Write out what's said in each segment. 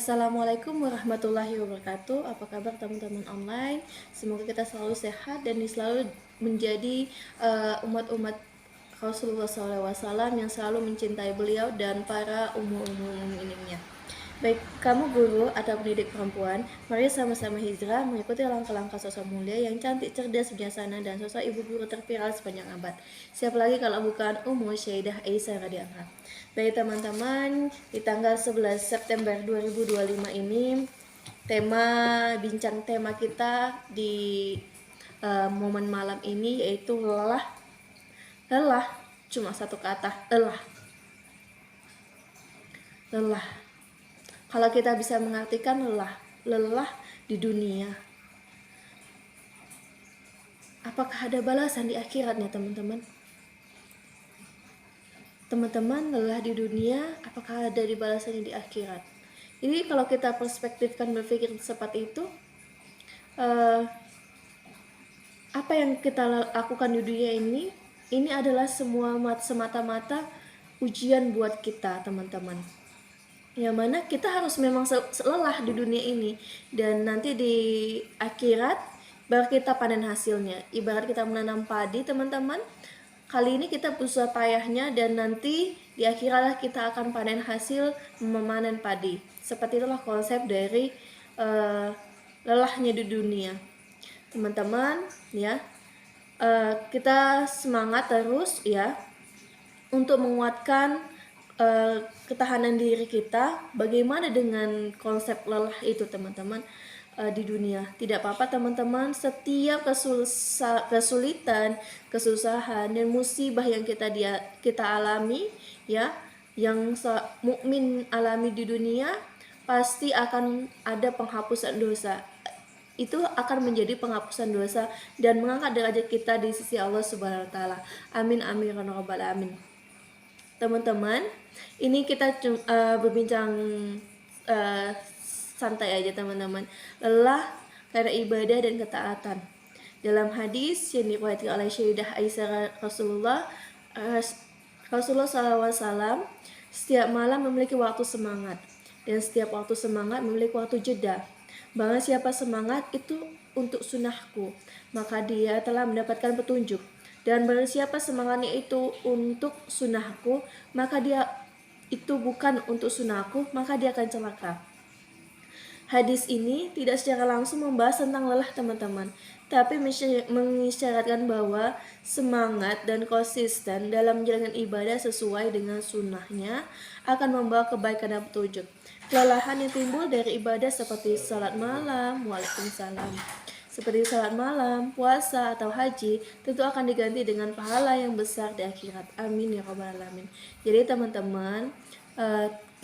Assalamualaikum warahmatullahi wabarakatuh. Apa kabar teman-teman online? Semoga kita selalu sehat dan selalu menjadi umat-umat Rasulullah SAW yang selalu mencintai beliau dan para umur-umur muminnya. Baik, kamu guru atau pendidik perempuan, mari sama-sama hijrah mengikuti langkah-langkah sosok mulia yang cantik, cerdas, bijaksana, dan sosok ibu guru terviral sepanjang abad. Siapa lagi kalau bukan Ummu Syaidah Aisyah radhiyallahu anha. Baik teman-teman, di tanggal 11 September 2025 ini tema kita di momen malam ini yaitu lelah. Lelah, cuma satu kata, lelah. Lelah. Kalau kita bisa mengartikan lelah di dunia. Apakah ada balasan di akhiratnya, teman-teman? Teman-teman, lelah di dunia, apakah ada di balasannya di akhirat? Jadi kalau kita perspektifkan berpikir seperti itu, apa yang kita lakukan di dunia ini adalah semua semata-mata ujian buat kita, teman-teman. Yang mana kita harus memang lelah di dunia ini, dan nanti di akhirat baru kita panen hasilnya. Ibarat kita menanam padi, teman-teman, kali ini kita berusaha payahnya, dan nanti di akhirat kita akan panen hasil memanen padi. Seperti itulah konsep dari lelahnya di dunia, teman-teman. Ya, kita semangat terus ya untuk menguatkan ketahanan diri kita. Bagaimana dengan konsep lelah itu, teman-teman? Di dunia tidak apa-apa, teman-teman. Setiap kesulitan, kesusahan, dan musibah yang kita alami, ya, yang mukmin alami di dunia, pasti akan ada penghapusan dosa. Itu akan menjadi penghapusan dosa dan mengangkat derajat kita di sisi Allah Subhanahu wa taala. Amin amin ya rabbal alamin. Teman-teman, ini kita berbincang santai aja, teman-teman. Lelah karena ibadah dan ketaatan. Dalam hadis yang diriwayatkan oleh Syaidah Aisyah Rasulullah SAW, setiap malam memiliki waktu semangat, dan setiap waktu semangat memiliki waktu jeda. Barang siapa semangat itu untuk sunnahku, maka dia telah mendapatkan petunjuk. Dan barang siapa semangatnya itu untuk sunnahku, maka dia itu bukan untuk sunnahku, maka dia akan celaka. Hadis ini tidak secara langsung membahas tentang lelah, teman-teman, tapi mengisyaratkan bahwa semangat dan konsisten dalam menjalankan ibadah sesuai dengan sunnahnya akan membawa kebaikan dan petunjuk. Kelelahan yang timbul dari ibadah seperti salat malam, waalaikumsalam, seperti salat malam, puasa, atau haji, tentu akan diganti dengan pahala yang besar di akhirat. Amin ya rabbal alamin. Jadi teman-teman,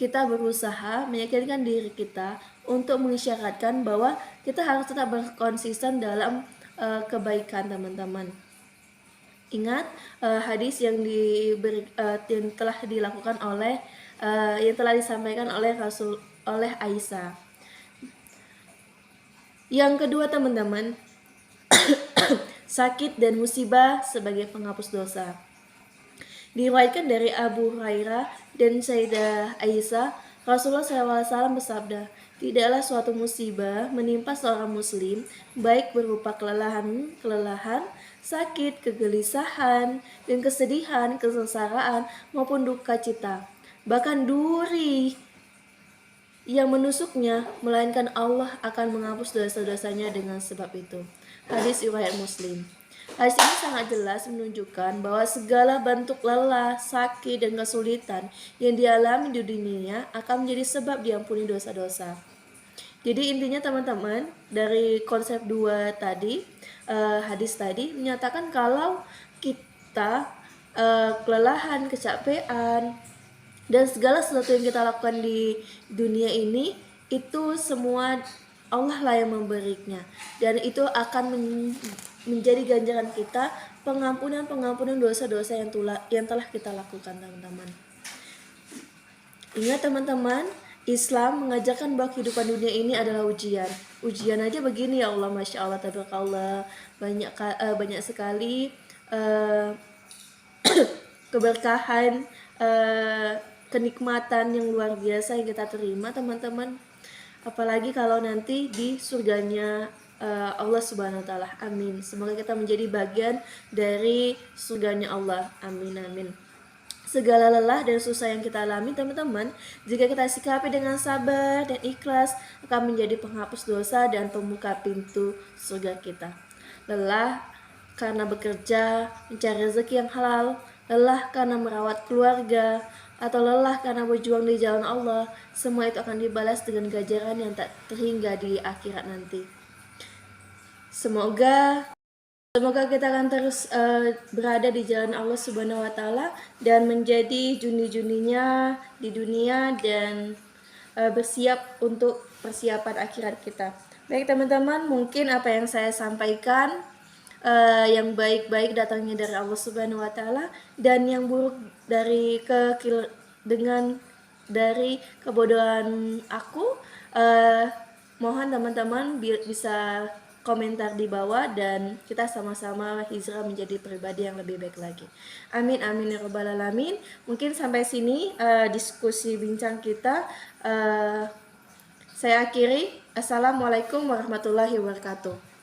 kita berusaha meyakinkan diri kita untuk mengisyaratkan bahwa kita harus tetap berkonsisten dalam kebaikan, teman-teman. Ingat hadis yang telah dilakukan oleh yang telah disampaikan oleh Aisyah. Yang kedua, teman-teman, sakit dan musibah sebagai penghapus dosa. Diriwayatkan dari Abu Hurairah dan Sayyidah Aisyah, Rasulullah SAW bersabda, tidaklah suatu musibah menimpa seorang muslim, baik berupa kelelahan, sakit, kegelisahan, dan kesedihan, kesengsaraan, maupun duka cita, bahkan duri yang menusuknya, melainkan Allah akan menghapus dosa-dosanya dengan sebab itu. Hadis riwayat Muslim. Hadis ini sangat jelas menunjukkan bahwa segala bentuk lelah, sakit, dan kesulitan yang dialami di dunia akan menjadi sebab diampuni dosa-dosa. Jadi intinya, teman-teman, dari konsep dua tadi, hadis tadi menyatakan kalau kita kelelahan, kecapean, dan segala sesuatu yang kita lakukan di dunia ini, itu semua Allah lah yang memberinya, dan itu akan menjadi ganjaran kita, pengampunan dosa-dosa yang telah kita lakukan, teman-teman. Ingat, teman-teman, Islam mengajarkan bahwa kehidupan dunia ini adalah ujian. Ujian aja begini, ya Allah, masya Allah, tabarakallah, banyak sekali keberkahan, kenikmatan yang luar biasa yang kita terima, teman-teman. apalagi kalau nanti di surganya Allah Subhanahu wa taala. Amin. Semoga kita menjadi bagian dari surganya Allah. Amin amin. Segala lelah dan susah yang kita alami teman-teman, jika kita sikapi dengan sabar dan ikhlas, akan menjadi penghapus dosa dan pembuka pintu surga kita. Lelah karena bekerja, mencari rezeki yang halal, lelah karena merawat keluarga, atau lelah karena berjuang di jalan Allah, semua itu akan dibalas dengan ganjaran yang tak terhingga di akhirat nanti. Semoga kita akan terus berada di jalan Allah Subhanahu wa taala dan menjadi juni-juninya di dunia dan bersiap untuk persiapan akhirat kita. Baik teman-teman, mungkin apa yang saya sampaikan yang baik-baik datangnya dari Allah Subhanahu wa taala dan yang buruk dari dari kebodohan aku, mohon teman-teman bisa komentar di bawah dan kita sama-sama hijrah menjadi pribadi yang lebih baik lagi. Amin amin ya rabbal alamin. Mungkin sampai sini diskusi bincang kita. Saya akhiri. Assalamualaikum warahmatullahi wabarakatuh.